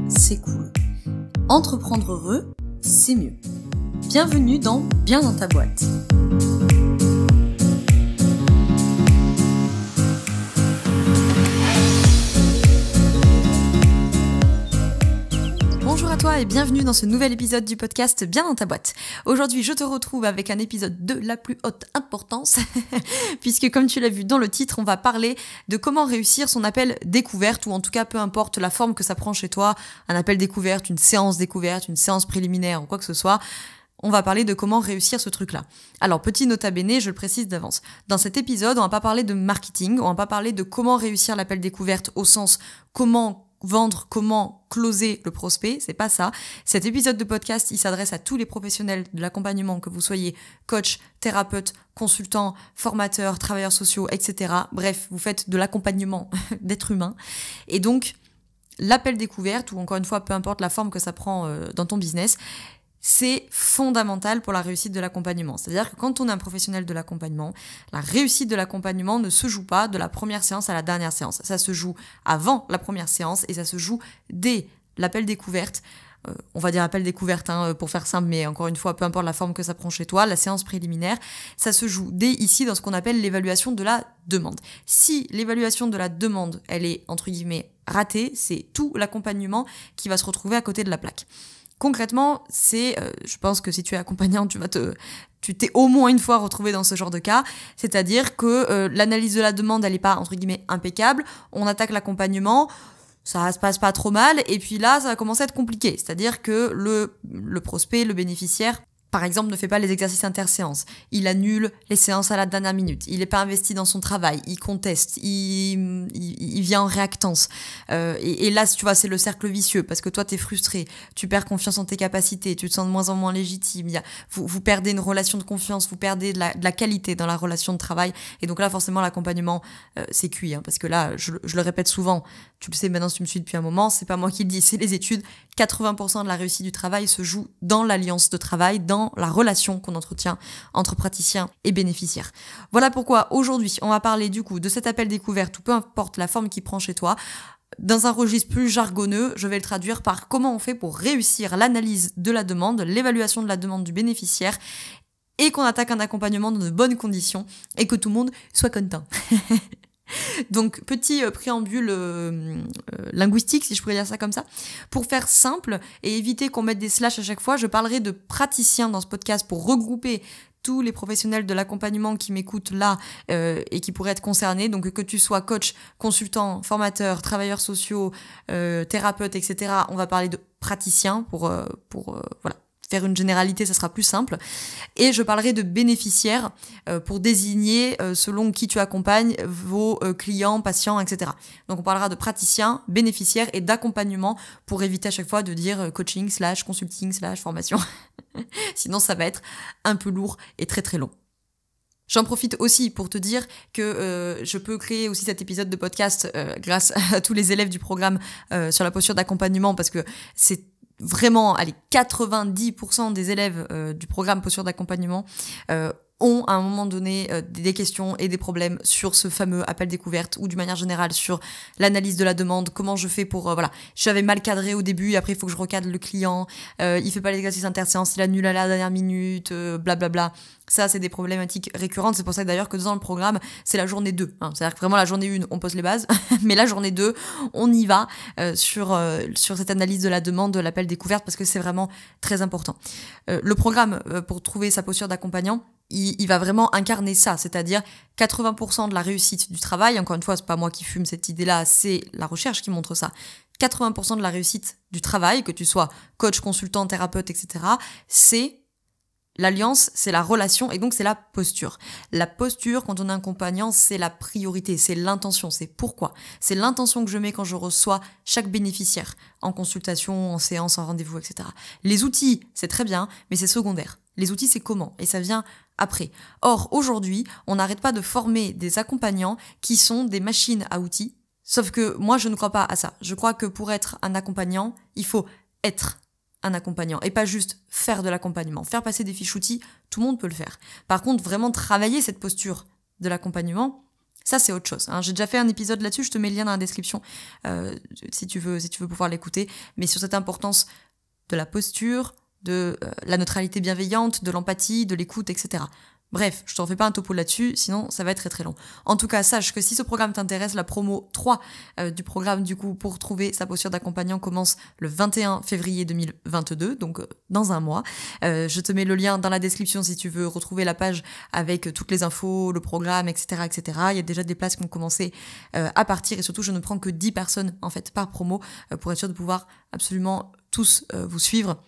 c'est cool. Entreprendre heureux, c'est mieux. Bienvenue dans Bien dans ta boîte. Bonjour à toi et bienvenue dans ce nouvel épisode du podcast Bien dans ta boîte. Aujourd'hui, je te retrouve avec un épisode de la plus haute importance, puisque comme tu l'as vu dans le titre, on va parler de comment réussir son appel découverte, ou en tout cas peu importe la forme que ça prend chez toi, un appel découverte, une séance découverte, une séance préliminaire ou quoi que ce soit. On va parler de comment réussir ce truc-là. Alors, petit nota bene, je le précise d'avance. Dans cet épisode, on va pas parler de marketing, on va pas parler de comment réussir l'appel découverte au sens comment vendre, comment closer le prospect, c'est pas ça. Cet épisode de podcast, il s'adresse à tous les professionnels de l'accompagnement, que vous soyez coach, thérapeute, consultant, formateur, travailleurs sociaux, etc. Bref, vous faites de l'accompagnement d'êtres humains. Et donc, l'appel découverte, ou encore une fois, peu importe la forme que ça prend dans ton business, c'est fondamental pour la réussite de l'accompagnement. C'est-à-dire que quand on est un professionnel de l'accompagnement, la réussite de l'accompagnement ne se joue pas de la première séance à la dernière séance. Ça se joue avant la première séance et ça se joue dès l'appel découverte. On va dire appel découverte pour faire simple, mais encore une fois, peu importe la forme que ça prend chez toi, la séance préliminaire, ça se joue dès ici dans ce qu'on appelle l'évaluation de la demande. Si l'évaluation de la demande, elle est entre guillemets ratée, c'est tout l'accompagnement qui va se retrouver à côté de la plaque. Concrètement, je pense que si tu es accompagnant, tu t'es au moins une fois retrouvé dans ce genre de cas, c'est-à-dire que l'analyse de la demande, elle est pas, entre guillemets, impeccable, on attaque l'accompagnement, ça se passe pas trop mal, et puis là, ça va commencer à être compliqué, c'est-à-dire que le prospect, le bénéficiaire, par exemple, ne fait pas les exercices interséances. Il annule les séances à la dernière minute. Il n'est pas investi dans son travail. Il conteste. Il vient en réactance. Et là, tu vois, c'est le cercle vicieux parce que toi, t'es frustré. Tu perds confiance en tes capacités. Tu te sens de moins en moins légitime. Vous perdez une relation de confiance. Vous perdez de la qualité dans la relation de travail. Et donc là, forcément, l'accompagnement, c'est cuit. Parce que là, je le répète souvent. Tu le sais maintenant si tu me suis depuis un moment. C'est pas moi qui le dis, c'est les études. 80% de la réussite du travail se joue dans l'alliance de travail, dans la relation qu'on entretient entre praticiens et bénéficiaires. Voilà pourquoi aujourd'hui, on va parler du coup de cet appel découverte, ou peu importe la forme qu'il prend chez toi. Dans un registre plus jargonneux, je vais le traduire par comment on fait pour réussir l'analyse de la demande, l'évaluation de la demande du bénéficiaire, et qu'on attaque un accompagnement dans de bonnes conditions, et que tout le monde soit content. Donc, petit préambule linguistique, si je pourrais dire ça comme ça. Pour faire simple et éviter qu'on mette des slash à chaque fois, je parlerai de praticiens dans ce podcast pour regrouper tous les professionnels de l'accompagnement qui m'écoutent là et qui pourraient être concernés. Donc, que tu sois coach, consultant, formateur, travailleurs sociaux, thérapeute, etc. On va parler de praticiens pour voilà. Faire une généralité, ça sera plus simple. Et je parlerai de bénéficiaires pour désigner, selon qui tu accompagnes, vos clients, patients, etc. Donc on parlera de praticiens, bénéficiaires et d'accompagnement pour éviter à chaque fois de dire coaching / consulting / formation. Sinon ça va être un peu lourd et très très long. J'en profite aussi pour te dire que je peux créer aussi cet épisode de podcast grâce à tous les élèves du programme sur la posture d'accompagnement, parce que c'est vraiment, 90% des élèves du programme posture d'accompagnement ont à un moment donné des questions et des problèmes sur ce fameux appel découverte, ou d'une manière générale sur l'analyse de la demande, comment je fais pour, j'avais mal cadré au début, après il faut que je recadre le client, il fait pas l'exercice interséance, il annule à la dernière minute, blablabla. Ça, c'est des problématiques récurrentes. C'est pour ça que d'ailleurs que dans le programme, c'est la journée 2. C'est-à-dire que vraiment la journée 1, on pose les bases, mais la journée 2, on y va sur cette analyse de la demande, de l'appel découverte, parce que c'est vraiment très important. Le programme, pour trouver sa posture d'accompagnant, il va vraiment incarner ça, c'est-à-dire 80% de la réussite du travail. Encore une fois, c'est pas moi qui fume cette idée-là, c'est la recherche qui montre ça. 80% de la réussite du travail, que tu sois coach, consultant, thérapeute, etc., c'est l'alliance, c'est la relation, et donc c'est la posture. La posture, quand on est accompagnant, c'est la priorité, c'est l'intention, c'est pourquoi. C'est l'intention que je mets quand je reçois chaque bénéficiaire, en consultation, en séance, en rendez-vous, etc. Les outils, c'est très bien, mais c'est secondaire. Les outils, c'est comment, et ça vient après. Or, aujourd'hui, on n'arrête pas de former des accompagnants qui sont des machines à outils, sauf que moi, je ne crois pas à ça. Je crois que pour être un accompagnant, il faut être un accompagnant et pas juste faire de l'accompagnement. Faire passer des fiches outils, tout le monde peut le faire. Par contre, vraiment travailler cette posture de l'accompagnement, Ça, c'est autre chose. J'ai déjà fait un épisode là-dessus, je te mets le lien dans la description si tu veux pouvoir l'écouter. Mais sur cette importance de la posture, de la neutralité bienveillante, de l'empathie, de l'écoute, etc. Bref, je t'en fais pas un topo là-dessus, sinon ça va être très très long. En tout cas, sache que si ce programme t'intéresse, la promo 3 du programme du coup pour trouver sa posture d'accompagnant commence le 21 février 2022, donc dans un mois. Je te mets le lien dans la description si tu veux retrouver la page avec toutes les infos, le programme, etc. etc. Il y a déjà des places qui ont commencé à partir et surtout je ne prends que 10 personnes en fait par promo pour être sûr de pouvoir absolument tous vous suivre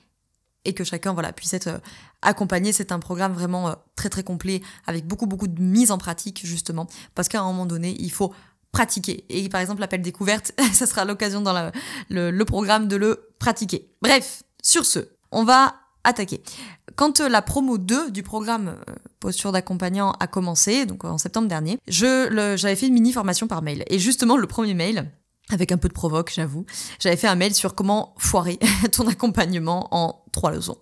et que chacun puisse être accompagné. C'est un programme vraiment très très complet avec beaucoup de mise en pratique justement parce qu'à un moment donné il faut pratiquer et par exemple l'appel découverte ça sera l'occasion dans le programme de le pratiquer. Bref, sur ce, on va attaquer. Quand la promo 2 du programme posture d'accompagnant a commencé, donc en septembre dernier, j'avais fait une mini formation par mail et justement le premier mail, avec un peu de provoque, j'avoue, j'avais fait un mail sur comment foirer ton accompagnement en 3 leçons.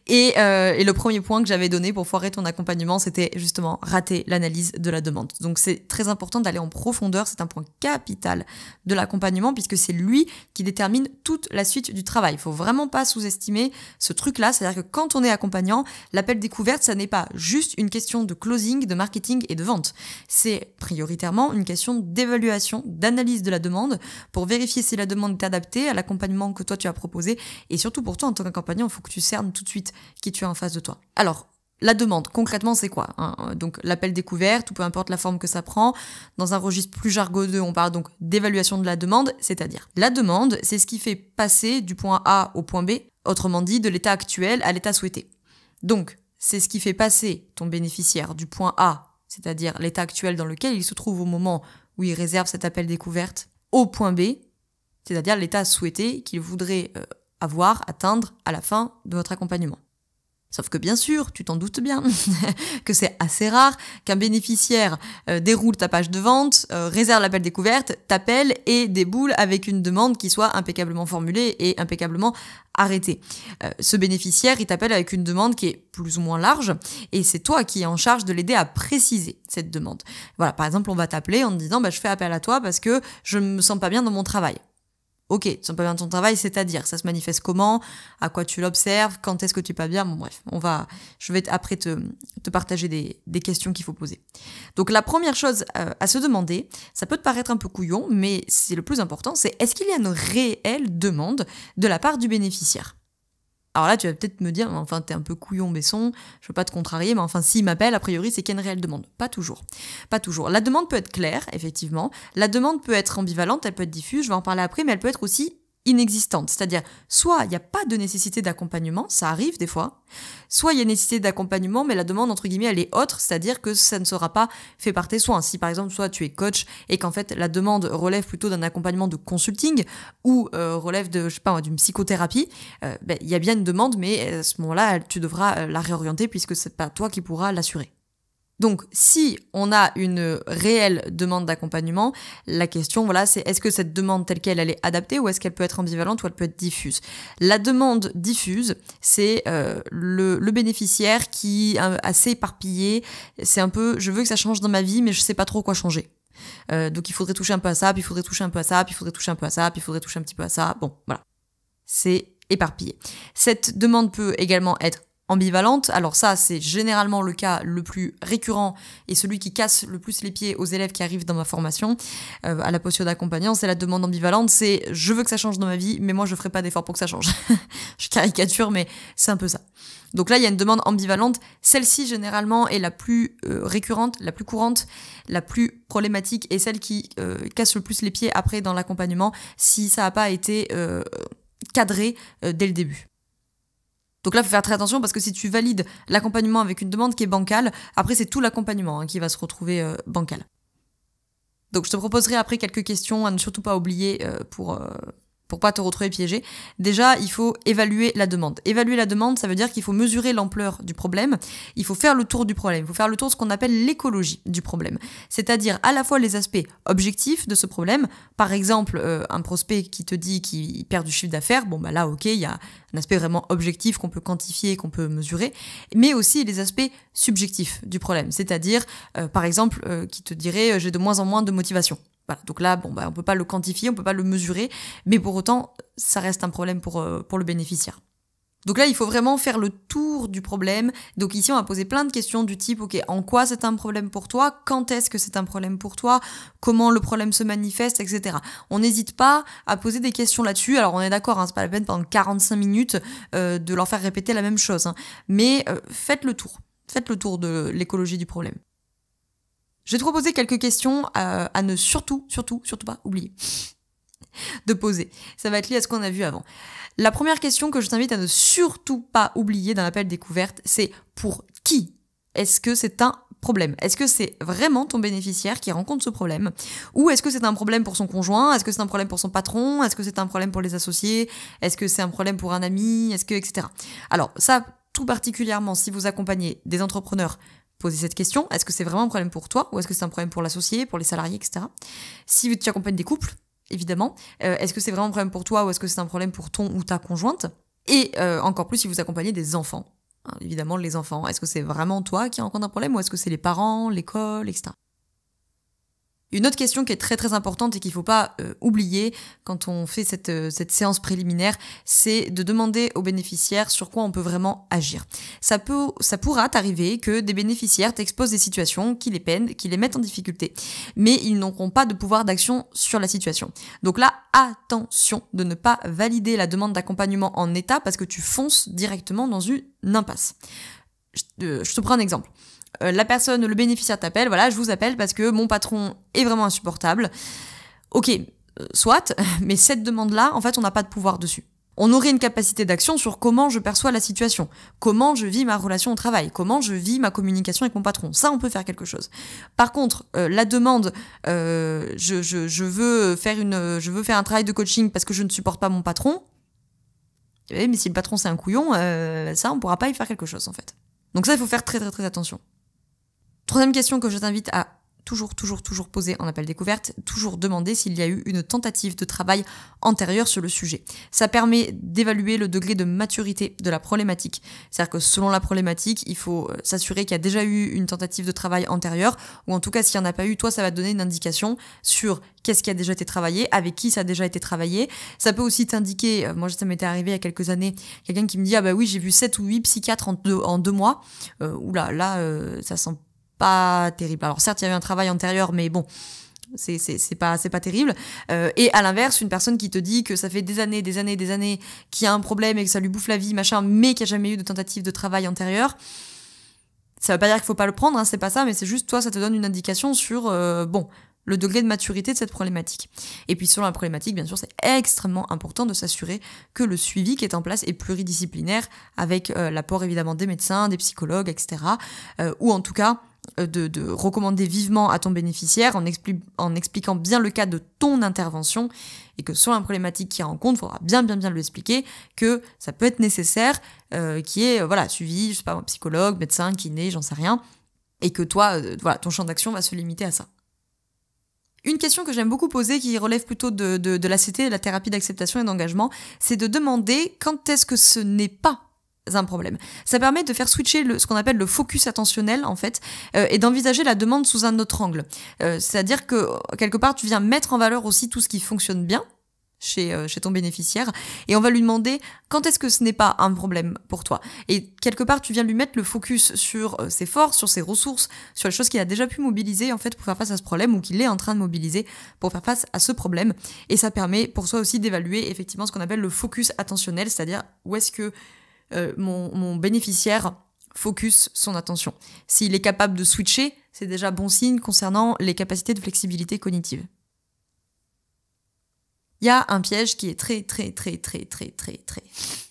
Et le premier point que j'avais donné pour foirer ton accompagnement, c'était justement rater l'analyse de la demande. Donc c'est très important d'aller en profondeur, c'est un point capital de l'accompagnement puisque c'est lui qui détermine toute la suite du travail. Il faut vraiment pas sous-estimer ce truc-là, c'est-à-dire que quand on est accompagnant, l'appel découverte, ça n'est pas juste une question de closing, de marketing et de vente. C'est prioritairement une question d'évaluation, d'analyse de la demande pour vérifier si la demande est adaptée à l'accompagnement que toi tu as proposé et surtout pour toi en tant qu'accompagnant, il faut que tu cernes tout de suite qui tu as en face de toi. Alors, la demande, concrètement, c'est quoi Donc, l'appel découverte, ou peu importe la forme que ça prend. Dans un registre plus jargonneux, on parle donc d'évaluation de la demande, c'est-à-dire la demande, c'est ce qui fait passer du point A au point B, autrement dit, de l'état actuel à l'état souhaité. Donc, c'est ce qui fait passer ton bénéficiaire du point A, c'est-à-dire l'état actuel dans lequel il se trouve au moment où il réserve cet appel découverte, au point B, c'est-à-dire l'état souhaité qu'il voudrait atteindre à la fin de votre accompagnement. Sauf que bien sûr, tu t'en doutes bien, que c'est assez rare qu'un bénéficiaire déroule ta page de vente, réserve l'appel découverte, t'appelle et déboule avec une demande qui soit impeccablement formulée et impeccablement arrêtée. Ce bénéficiaire, il t'appelle avec une demande qui est plus ou moins large et c'est toi qui es en charge de l'aider à préciser cette demande. Voilà, par exemple, on va t'appeler en te disant je fais appel à toi parce que je me sens pas bien dans mon travail. Ok, tu sens pas bien ton travail, c'est-à-dire, ça se manifeste comment, à quoi tu l'observes, quand est-ce que tu es pas bien, bon bref, je vais après te partager des questions qu'il faut poser. Donc la première chose à se demander, ça peut te paraître un peu couillon, mais c'est le plus important, c'est est-ce qu'il y a une réelle demande de la part du bénéficiaire ? Alors là, tu vas peut-être me dire, enfin, t'es un peu couillon, Besson, je veux pas te contrarier, mais enfin, s'il m'appelle, a priori, c'est qu'il y a une réelle demande. Pas toujours. Pas toujours. La demande peut être claire, effectivement. La demande peut être ambivalente, elle peut être diffuse, je vais en parler après, mais elle peut être aussi inexistante. C'est-à-dire, soit il n'y a pas de nécessité d'accompagnement, ça arrive des fois, soit il y a nécessité d'accompagnement, mais la demande, entre guillemets, elle est autre, c'est-à-dire que ça ne sera pas fait par tes soins. Si par exemple, soit tu es coach et qu'en fait, la demande relève plutôt d'un accompagnement de consulting ou relève de, d'une psychothérapie, il y a bien une demande, mais à ce moment-là, tu devras la réorienter puisque c'est pas toi qui pourras l'assurer. Donc, si on a une réelle demande d'accompagnement, la question, c'est est-ce que cette demande telle qu'elle, elle est adaptée ou est-ce qu'elle peut être ambivalente ou elle peut être diffuse ? La demande diffuse, c'est le bénéficiaire qui est assez éparpillé. C'est un peu, je veux que ça change dans ma vie, mais je sais pas trop quoi changer. Donc, il faudrait toucher un peu à ça, puis il faudrait toucher un peu à ça, puis il faudrait toucher un peu à ça, puis il faudrait toucher un petit peu à ça. Bon, voilà. C'est éparpillé. Cette demande peut également être ambivalente, alors ça c'est généralement le cas le plus récurrent et celui qui casse le plus les pieds aux élèves qui arrivent dans ma formation à la posture d'accompagnant, c'est la demande ambivalente, c'est je veux que ça change dans ma vie mais moi je ferai pas d'effort pour que ça change. Je caricature mais c'est un peu ça. Donc là il y a une demande ambivalente, celle-ci généralement est la plus récurrente, la plus courante, la plus problématique et celle qui casse le plus les pieds après dans l'accompagnement si ça n'a pas été cadré dès le début. Donc là, il faut faire très attention parce que si tu valides l'accompagnement avec une demande qui est bancale, après c'est tout l'accompagnement qui va se retrouver bancal. Donc je te proposerai après quelques questions à ne surtout pas oublier pour pour pas te retrouver piégé, déjà, il faut évaluer la demande. Évaluer la demande, ça veut dire qu'il faut mesurer l'ampleur du problème, il faut faire le tour du problème, il faut faire le tour de ce qu'on appelle l'écologie du problème. C'est-à-dire à la fois les aspects objectifs de ce problème, par exemple, un prospect qui te dit qu'il perd du chiffre d'affaires, bon bah là, ok, il y a un aspect vraiment objectif qu'on peut quantifier, qu'on peut mesurer, mais aussi les aspects subjectifs du problème, c'est-à-dire, par exemple, qui te dirait j'ai de moins en moins de motivation. Voilà, donc là, bon, bah, on peut pas le quantifier, on peut pas le mesurer, mais pour autant, ça reste un problème pour le bénéficiaire. Donc là, il faut vraiment faire le tour du problème. Donc ici, on va poser plein de questions du type, ok, en quoi c'est un problème pour toi? Quand est-ce que c'est un problème pour toi? Comment le problème se manifeste, etc. On n'hésite pas à poser des questions là-dessus. Alors on est d'accord, hein, c'est pas la peine pendant 45 minutes de leur faire répéter la même chose, hein. Mais faites le tour. Faites le tour de l'écologie du problème. Je vais te proposer quelques questions à ne surtout pas oublier de poser. Ça va être lié à ce qu'on a vu avant. La première question que je t'invite à ne surtout pas oublier dans l'appel découverte, c'est pour qui est-ce que c'est un problème? Est-ce que c'est vraiment ton bénéficiaire qui rencontre ce problème? Ou est-ce que c'est un problème pour son conjoint? Est-ce que c'est un problème pour son patron? Est-ce que c'est un problème pour les associés? Est-ce que c'est un problème pour un ami? Est-ce que, etc. Alors ça, tout particulièrement si vous accompagnez des entrepreneurs, posez cette question, est-ce que c'est vraiment un problème pour toi ou est-ce que c'est un problème pour l'associé, pour les salariés, etc. Si tu accompagnes des couples, évidemment, est-ce que c'est vraiment un problème pour toi ou est-ce que c'est un problème pour ton ou ta conjointe? Et encore plus si vous accompagnez des enfants. Hein, évidemment, les enfants, est-ce que c'est vraiment toi qui rencontre un problème ou est-ce que c'est les parents, l'école, etc. Une autre question qui est très très importante et qu'il ne faut pas oublier quand on fait cette séance préliminaire, c'est de demander aux bénéficiaires sur quoi on peut vraiment agir. Ça pourra t'arriver que des bénéficiaires t'exposent des situations qui les peinent, qui les mettent en difficulté, mais ils n'auront pas de pouvoir d'action sur la situation. Donc là, attention de ne pas valider la demande d'accompagnement en état parce que tu fonces directement dans une impasse. Je te prends un exemple. Le bénéficiaire t'appelle, voilà, je vous appelle parce que mon patron est vraiment insupportable. Ok, soit, mais cette demande-là, en fait, on n'a pas de pouvoir dessus. On aurait une capacité d'action sur comment je perçois la situation, comment je vis ma relation au travail, comment je vis ma communication avec mon patron. Ça, on peut faire quelque chose. Par contre, la demande, je veux faire un travail de coaching parce que je ne supporte pas mon patron, mais si le patron c'est un couillon, ça, on pourra pas y faire quelque chose, en fait. Donc ça, il faut faire très très très attention. Troisième question que je t'invite à toujours poser en appel découverte, toujours demander s'il y a eu une tentative de travail antérieure sur le sujet. Ça permet d'évaluer le degré de maturité de la problématique. C'est-à-dire que selon la problématique, il faut s'assurer qu'il y a déjà eu une tentative de travail antérieure, ou en tout cas s'il n'y en a pas eu, toi ça va te donner une indication sur qu'est-ce qui a déjà été travaillé, avec qui ça a déjà été travaillé. Ça peut aussi t'indiquer, moi ça m'était arrivé il y a quelques années, quelqu'un qui me dit « Ah bah oui, j'ai vu 7 ou 8 psychiatres en 2 mois. » Oula, là, ça sent pas terrible. Alors certes, il y avait un travail antérieur, mais bon, c'est pas terrible. Et à l'inverse, une personne qui te dit que ça fait des années qu'il y a un problème et que ça lui bouffe la vie, machin, mais qu'il n'y a jamais eu de tentative de travail antérieure, ça veut pas dire qu'il faut pas le prendre, hein, c'est pas ça, mais c'est juste toi, ça te donne une indication sur le degré de maturité de cette problématique. Et puis sur la problématique, bien sûr, c'est extrêmement important de s'assurer que le suivi qui est en place est pluridisciplinaire, avec l'apport évidemment des médecins, des psychologues, etc. Ou en tout cas, de recommander vivement à ton bénéficiaire en expliquant bien le cas de ton intervention et que sur la problématique qu'il rencontre, il faudra bien lui expliquer que ça peut être nécessaire, qui est suivi, je sais pas, psychologue, médecin, kiné, j'en sais rien, et que toi, ton champ d'action va se limiter à ça. Une question que j'aime beaucoup poser, qui relève plutôt de l'ACT, de la thérapie d'acceptation et d'engagement, c'est de demander quand est-ce que ce n'est pas un problème. Ça permet de faire switcher ce qu'on appelle le focus attentionnel, en fait, et d'envisager la demande sous un autre angle. C'est-à-dire que, quelque part, tu viens mettre en valeur aussi tout ce qui fonctionne bien chez ton bénéficiaire, et on va lui demander quand est-ce que ce n'est pas un problème pour toi. Et quelque part, tu viens lui mettre le focus sur ses forces, sur ses ressources, sur les choses qu'il a déjà pu mobiliser, en fait, pour faire face à ce problème, ou qu'il est en train de mobiliser pour faire face à ce problème. Et ça permet pour soi aussi d'évaluer, effectivement, ce qu'on appelle le focus attentionnel, c'est-à-dire où est-ce que mon bénéficiaire focus son attention. S'il est capable de switcher, c'est déjà bon signe concernant les capacités de flexibilité cognitive. Il y a un piège qui est très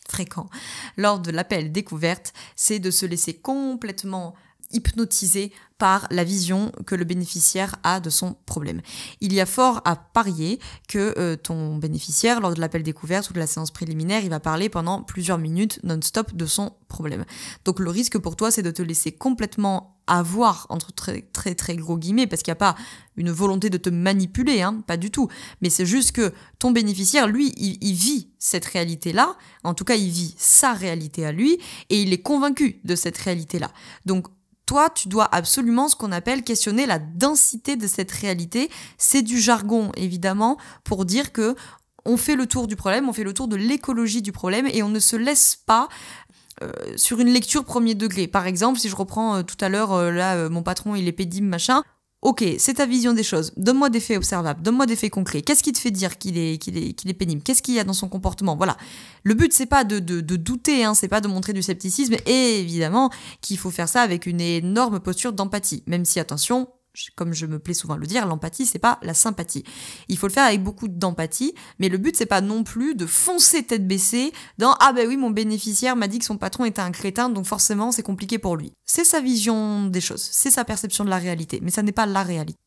fréquent lors de l'appel découverte, c'est de se laisser complètement hypnotisé par la vision que le bénéficiaire a de son problème. Il y a fort à parier que ton bénéficiaire, lors de l'appel découverte ou de la séance préliminaire, il va parler pendant plusieurs minutes non-stop de son problème. Donc le risque pour toi, c'est de te laisser complètement avoir, entre très très très gros guillemets, parce qu'il n'y a pas une volonté de te manipuler, pas du tout. Mais c'est juste que ton bénéficiaire, lui, il vit cette réalité-là, en tout cas il vit sa réalité à lui, et il est convaincu de cette réalité-là. Donc toi, tu dois absolument ce qu'on appelle questionner la densité de cette réalité. C'est du jargon, évidemment, pour dire que on fait le tour du problème, on fait le tour de l'écologie du problème et on ne se laisse pas sur une lecture premier degré. Par exemple, si je reprends tout à l'heure, mon patron, il est pénible, machin. Ok, c'est ta vision des choses. Donne-moi des faits observables, donne-moi des faits concrets. Qu'est-ce qui te fait dire qu'il est pénible? Qu'est-ce qu'il y a dans son comportement? Voilà. Le but, c'est pas de douter, c'est pas de montrer du scepticisme. Et évidemment qu'il faut faire ça avec une énorme posture d'empathie. Même si, attention, comme je me plais souvent à le dire, l'empathie, c'est pas la sympathie. Il faut le faire avec beaucoup d'empathie, mais le but, c'est pas non plus de foncer tête baissée dans « Ah ben oui, mon bénéficiaire m'a dit que son patron était un crétin, donc forcément, c'est compliqué pour lui. » C'est sa vision des choses, c'est sa perception de la réalité, mais ça n'est pas la réalité.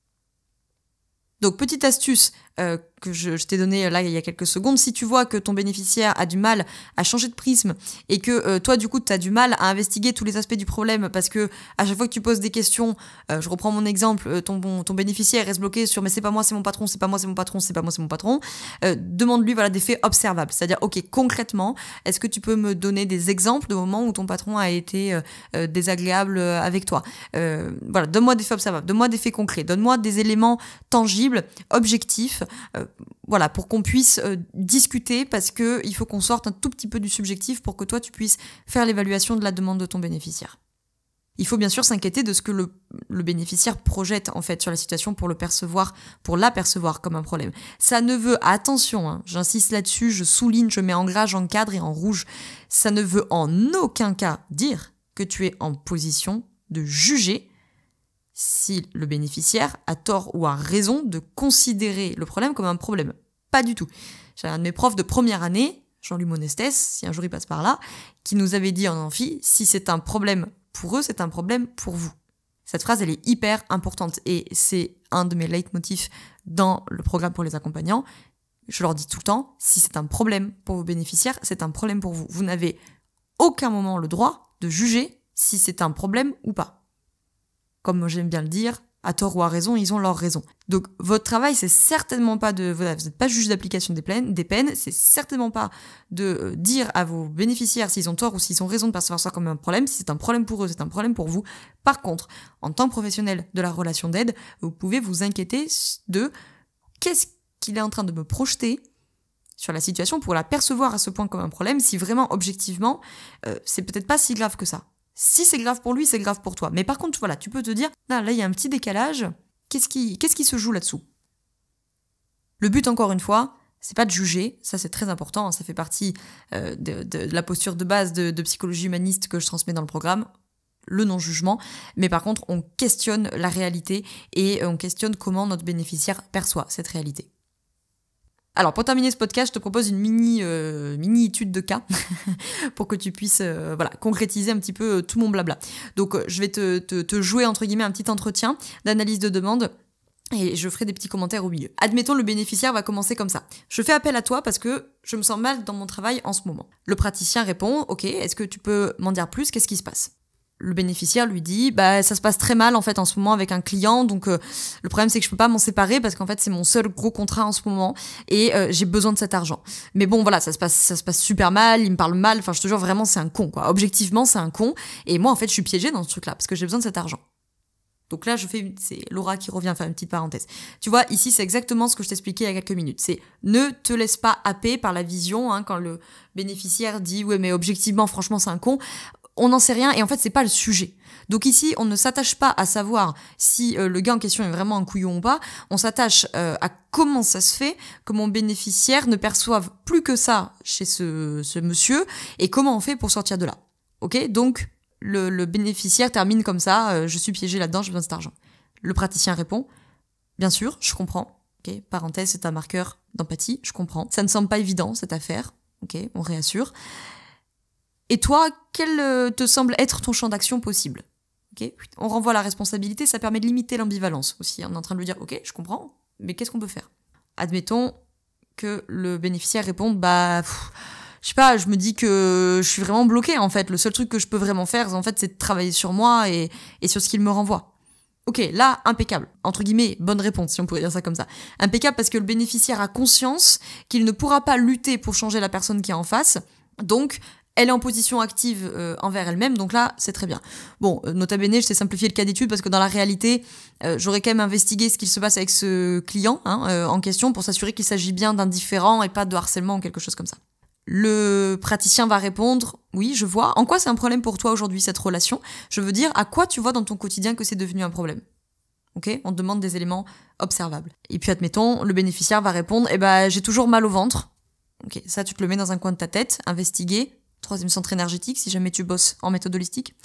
Donc, petite astuce que je t'ai donnée là il y a quelques secondes, si tu vois que ton bénéficiaire a du mal à changer de prisme et que toi, du coup, tu as du mal à investiguer tous les aspects du problème parce que à chaque fois que tu poses des questions, je reprends mon exemple, ton bénéficiaire reste bloqué sur « mais c'est pas moi, c'est mon patron, c'est pas moi, c'est mon patron, c'est pas moi, c'est mon patron », demande-lui des faits observables. C'est-à-dire, ok, concrètement, est-ce que tu peux me donner des exemples de moments où ton patron a été désagréable avec toi? Donne-moi des faits observables, donne-moi des faits concrets, donne-moi des éléments tangibles, objectifs, pour qu'on puisse discuter, parce que il faut qu'on sorte un tout petit peu du subjectif pour que toi tu puisses faire l'évaluation de la demande de ton bénéficiaire. Il faut bien sûr s'inquiéter de ce que le bénéficiaire projette en fait sur la situation pour la percevoir comme un problème. Ça ne veut, attention, j'insiste là-dessus, je souligne, je mets en gras, j'encadre et en rouge, ça ne veut en aucun cas dire que tu es en position de juger si le bénéficiaire a tort ou a raison de considérer le problème comme un problème. Pas du tout. J'ai un de mes profs de première année, Jean-Louis Monestès, si un jour il passe par là, qui nous avait dit en amphi, si c'est un problème pour eux, c'est un problème pour vous. Cette phrase, elle est hyper importante et c'est un de mes leitmotifs dans le programme pour les accompagnants. Je leur dis tout le temps, si c'est un problème pour vos bénéficiaires, c'est un problème pour vous. Vous n'avez aucun moment le droit de juger si c'est un problème ou pas. Comme j'aime bien le dire, à tort ou à raison, ils ont leur raison. Donc votre travail, c'est certainement pas vous n'êtes pas juge d'application des peines, c'est certainement pas de dire à vos bénéficiaires s'ils ont tort ou s'ils ont raison de percevoir ça comme un problème. Si c'est un problème pour eux, c'est un problème pour vous. Par contre, en tant que professionnel de la relation d'aide, vous pouvez vous inquiéter de qu'est-ce qu'il est en train de me projeter sur la situation pour la percevoir à ce point comme un problème, si vraiment, objectivement, c'est peut-être pas si grave que ça. Si c'est grave pour lui, c'est grave pour toi. Mais par contre, tu peux te dire, là, il y a un petit décalage. Qu'est-ce qui se joue là-dessous? Le but, encore une fois, c'est pas de juger. Ça, c'est très important. Ça fait partie de la posture de base de psychologie humaniste que je transmets dans le programme. Le non-jugement. Mais par contre, on questionne la réalité et on questionne comment notre bénéficiaire perçoit cette réalité. Alors, pour terminer ce podcast, je te propose une mini étude de cas pour que tu puisses concrétiser un petit peu tout mon blabla. Donc, je vais te jouer, entre guillemets, un petit entretien d'analyse de demande et je ferai des petits commentaires au milieu. Admettons, le bénéficiaire va commencer comme ça. Je fais appel à toi parce que je me sens mal dans mon travail en ce moment. Le praticien répond, ok, est-ce que tu peux m'en dire plus? Qu'est-ce qui se passe? Le bénéficiaire lui dit ça se passe très mal en fait en ce moment avec un client, donc le problème c'est que je peux pas m'en séparer parce qu'en fait c'est mon seul gros contrat en ce moment et j'ai besoin de cet argent. Mais bon voilà, ça se passe super mal, il me parle mal, enfin je te jure vraiment c'est un con quoi. Objectivement c'est un con et moi en fait je suis piégée dans ce truc là parce que j'ai besoin de cet argent. Donc là c'est Laura qui revient faire une petite parenthèse. Tu vois, ici c'est exactement ce que je t'expliquais il y a quelques minutes. C'est ne te laisse pas happer par la vision quand le bénéficiaire dit ouais mais objectivement franchement c'est un con. On n'en sait rien et en fait c'est pas le sujet. Donc ici on ne s'attache pas à savoir si le gars en question est vraiment un couillon ou pas, on s'attache à comment ça se fait que mon bénéficiaire ne perçoive plus que ça chez ce monsieur et comment on fait pour sortir de là. Ok, donc le bénéficiaire termine comme ça, je suis piégé là-dedans, j'ai besoin de cet argent. Le praticien répond, bien sûr, je comprends. Ok, parenthèse, c'est un marqueur d'empathie, je comprends. Ça ne semble pas évident cette affaire, ok, on réassure. Et toi, quel te semble être ton champ d'action possible? Ok, on renvoie la responsabilité, ça permet de limiter l'ambivalence aussi. On est en train de lui dire, ok, je comprends, mais qu'est-ce qu'on peut faire? Admettons que le bénéficiaire réponde, je sais pas, je me dis que je suis vraiment bloquée en fait. Le seul truc que je peux vraiment faire, en fait, c'est de travailler sur moi et sur ce qu'il me renvoie. Ok, là, impeccable. Entre guillemets, bonne réponse, si on pourrait dire ça comme ça. Impeccable parce que le bénéficiaire a conscience qu'il ne pourra pas lutter pour changer la personne qui est en face. Donc, elle est en position active envers elle-même, donc là, c'est très bien. Bon, nota bene, je t'ai simplifié le cas d'étude parce que dans la réalité, j'aurais quand même investigué ce qu'il se passe avec ce client en question pour s'assurer qu'il s'agit bien d'un différend et pas de harcèlement ou quelque chose comme ça. Le praticien va répondre « Oui, je vois. En quoi c'est un problème pour toi aujourd'hui, cette relation ? Je veux dire, à quoi tu vois dans ton quotidien que c'est devenu un problème ?» Ok ? On te demande des éléments observables. Et puis, admettons, le bénéficiaire va répondre « j'ai toujours mal au ventre. » Ok, ça, tu te le mets dans un coin de ta tête, investiguer. Troisième centre énergétique, si jamais tu bosses en méthode holistique.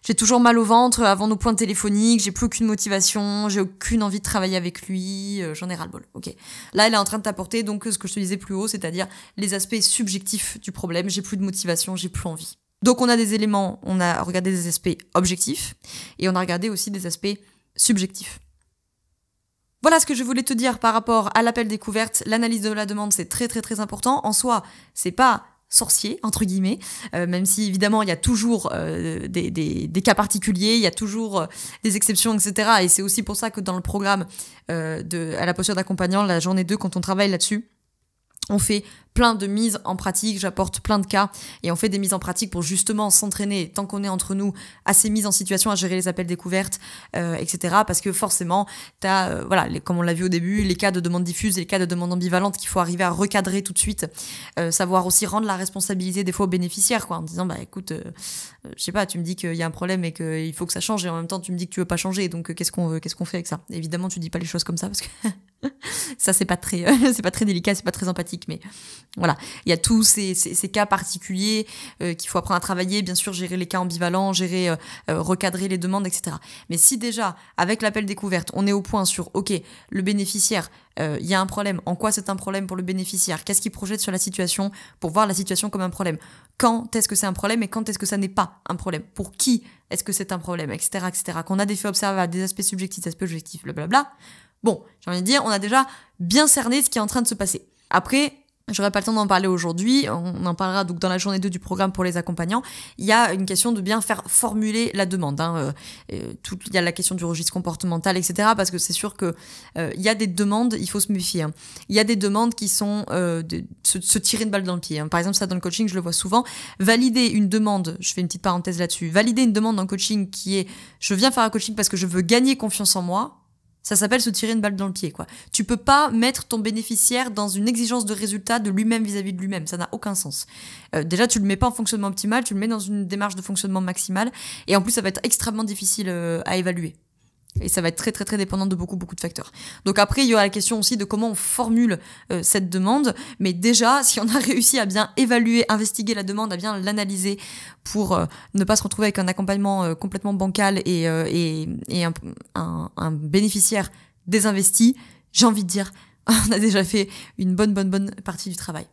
J'ai toujours mal au ventre avant nos points téléphoniques, j'ai plus aucune motivation, j'ai aucune envie de travailler avec lui, j'en ai ras-le-bol. Ok. Là, elle est en train de t'apporter donc ce que je te disais plus haut, c'est-à-dire les aspects subjectifs du problème. J'ai plus de motivation, j'ai plus envie. Donc on a des éléments, on a regardé des aspects objectifs et on a regardé aussi des aspects subjectifs. Voilà ce que je voulais te dire par rapport à l'appel découverte. L'analyse de la demande, c'est très très très important. En soi, c'est pas sorcier, entre guillemets, même si évidemment il y a toujours des cas particuliers, il y a toujours des exceptions, etc. Et c'est aussi pour ça que dans le programme à la posture d'accompagnant, la journée 2, quand on travaille là-dessus, on fait plein de mises en pratique, j'apporte plein de cas et on fait des mises en pratique pour justement s'entraîner, tant qu'on est entre nous, à ces mises en situation, à gérer les appels découvertes, etc. Parce que forcément, t'as, comme on l'a vu au début, les cas de demande diffuse et les cas de demande ambivalente qu'il faut arriver à recadrer tout de suite, savoir aussi rendre la responsabilité des fois aux bénéficiaires, quoi, en disant, écoute, je sais pas, tu me dis qu'il y a un problème et qu'il faut que ça change et en même temps tu me dis que tu veux pas changer, donc qu'est-ce qu'on fait avec ça? Évidemment, tu dis pas les choses comme ça parce que ça c'est pas très délicat, c'est pas très empathique, mais voilà, il y a tous ces cas particuliers qu'il faut apprendre à travailler, bien sûr gérer les cas ambivalents, recadrer les demandes, etc. Mais si déjà avec l'appel découverte on est au point sur ok, le bénéficiaire, il y a un problème, en quoi c'est un problème pour le bénéficiaire, qu'est-ce qu'il projette sur la situation pour voir la situation comme un problème, quand est-ce que c'est un problème et quand est-ce que ça n'est pas un problème, pour qui est-ce que c'est un problème, etc., qu'on a des faits observables, des aspects subjectifs, des aspects objectifs, blablabla. Bon, j'ai envie de dire, on a déjà bien cerné ce qui est en train de se passer. Après, j'aurais pas le temps d'en parler aujourd'hui, on en parlera donc dans la journée 2 du programme pour les accompagnants. Il y a une question de bien faire formuler la demande. Il y a la question du registre comportemental, etc. Parce que c'est sûr que il y a des demandes, il faut se méfier. Il y a des demandes qui sont se tirer une balle dans le pied. Par exemple, ça dans le coaching, je le vois souvent. Valider une demande, je fais une petite parenthèse là-dessus, valider une demande en coaching qui est « je viens faire un coaching parce que je veux gagner confiance en moi », ça s'appelle se tirer une balle dans le pied, quoi. Tu peux pas mettre ton bénéficiaire dans une exigence de résultat de lui-même vis-à-vis de lui-même. Ça n'a aucun sens. Déjà, tu le mets pas en fonctionnement optimal, tu le mets dans une démarche de fonctionnement maximal. Et en plus, ça va être extrêmement difficile à évaluer. Et ça va être très très très dépendant de beaucoup de facteurs. Donc après, il y aura la question aussi de comment on formule cette demande. Mais déjà, si on a réussi à bien évaluer, investiguer la demande, à bien l'analyser pour ne pas se retrouver avec un accompagnement complètement bancal et un bénéficiaire désinvesti, j'ai envie de dire, on a déjà fait une bonne partie du travail.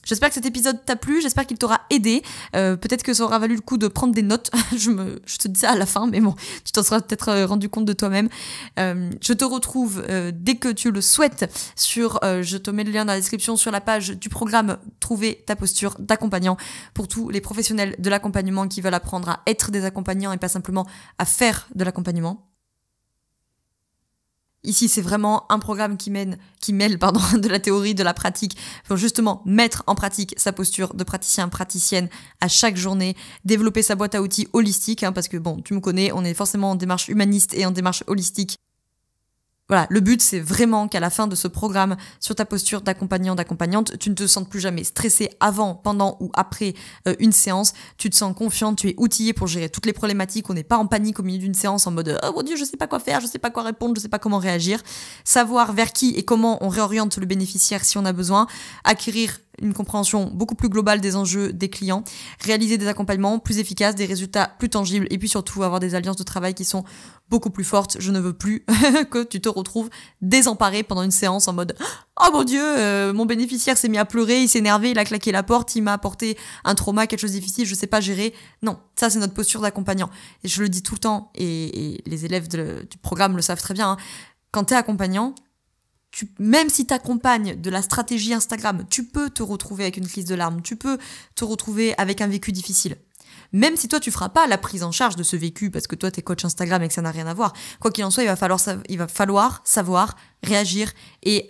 J'espère que cet épisode t'a plu, j'espère qu'il t'aura aidé. Peut-être que ça aura valu le coup de prendre des notes. Je te dis ça à la fin, mais bon, tu t'en seras peut-être rendu compte de toi-même. Je te retrouve dès que tu le souhaites je te mets le lien dans la description sur la page du programme Trouver ta posture d'accompagnant pour tous les professionnels de l'accompagnement qui veulent apprendre à être des accompagnants et pas simplement à faire de l'accompagnement. Ici, c'est vraiment un programme qui mêle de la théorie, de la pratique, pour justement mettre en pratique sa posture de praticien, praticienne à chaque journée, développer sa boîte à outils holistique, parce que bon, tu me connais, on est forcément en démarche humaniste et en démarche holistique. Voilà, le but, c'est vraiment qu'à la fin de ce programme, sur ta posture d'accompagnant, d'accompagnante, tu ne te sentes plus jamais stressé avant, pendant ou après une séance. Tu te sens confiante, tu es outillé pour gérer toutes les problématiques. On n'est pas en panique au milieu d'une séance en mode « Oh mon Dieu, je sais pas quoi faire, je sais pas quoi répondre, je sais pas comment réagir ». Savoir vers qui et comment on réoriente le bénéficiaire si on a besoin. Acquérir une compréhension beaucoup plus globale des enjeux des clients, réaliser des accompagnements plus efficaces, des résultats plus tangibles et puis surtout avoir des alliances de travail qui sont beaucoup plus fortes. Je ne veux plus que tu te retrouves désemparé pendant une séance en mode « Oh mon Dieu, mon bénéficiaire s'est mis à pleurer, il s'est énervé, il a claqué la porte, il m'a apporté un trauma, quelque chose de difficile, je sais pas gérer. » Non, ça c'est notre posture d'accompagnant. Et je le dis tout le temps, et les élèves du programme le savent très bien, hein. Quand t'es accompagnant, même si tu accompagnes de la stratégie Instagram, tu peux te retrouver avec une crise de larmes, tu peux te retrouver avec un vécu difficile. Même si toi, tu feras pas la prise en charge de ce vécu parce que toi, t'es coach Instagram et que ça n'a rien à voir. Quoi qu'il en soit, il va falloir savoir réagir et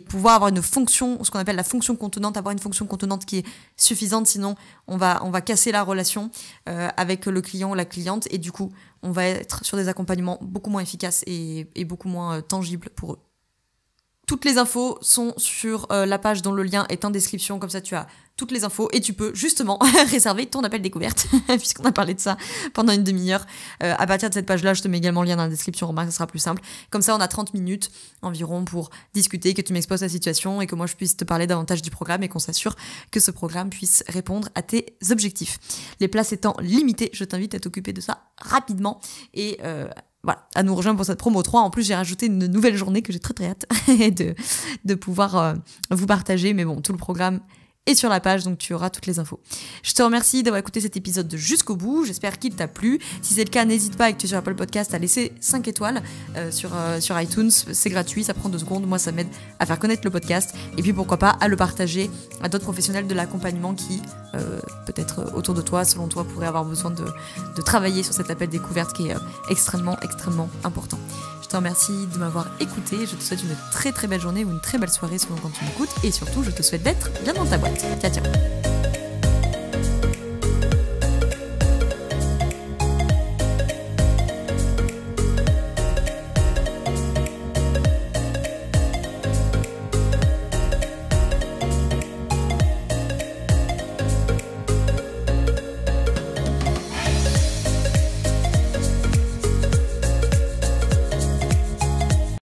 pouvoir avoir une fonction, ce qu'on appelle la fonction contenante, avoir une fonction contenante qui est suffisante, sinon on va casser la relation avec le client ou la cliente et du coup, on va être sur des accompagnements beaucoup moins efficaces et beaucoup moins tangibles pour eux. Toutes les infos sont sur la page dont le lien est en description, comme ça tu as toutes les infos et tu peux justement réserver ton appel découverte, puisqu'on a parlé de ça pendant une demi-heure. À partir de cette page-là, je te mets également le lien dans la description, remarque, ça sera plus simple. Comme ça, on a 30 minutes environ pour discuter, que tu m'exposes la situation et que moi je puisse te parler davantage du programme et qu'on s'assure que ce programme puisse répondre à tes objectifs. Les places étant limitées, je t'invite à t'occuper de ça rapidement et voilà, à nous rejoindre pour cette promo 3. En plus, j'ai rajouté une nouvelle journée que j'ai très très hâte de pouvoir vous partager. Mais bon, tout le programme est sur la page, donc tu auras toutes les infos. Je te remercie d'avoir écouté cet épisode jusqu'au bout. J'espère qu'il t'a plu. Si c'est le cas, n'hésite pas, et que tu es sur Apple Podcast, à laisser 5 étoiles sur iTunes. C'est gratuit, ça prend 2 secondes. Moi, ça m'aide à faire connaître le podcast. Et puis, pourquoi pas, à le partager à d'autres professionnels de l'accompagnement qui, peut-être autour de toi, selon toi, pourraient avoir besoin de travailler sur cet appel découverte qui est extrêmement, extrêmement important. Je te remercie de m'avoir écouté. Je te souhaite une très très belle journée ou une très belle soirée selon quand tu m'écoutes. Et surtout, je te souhaite d'être bien dans ta boîte. Ciao, ciao.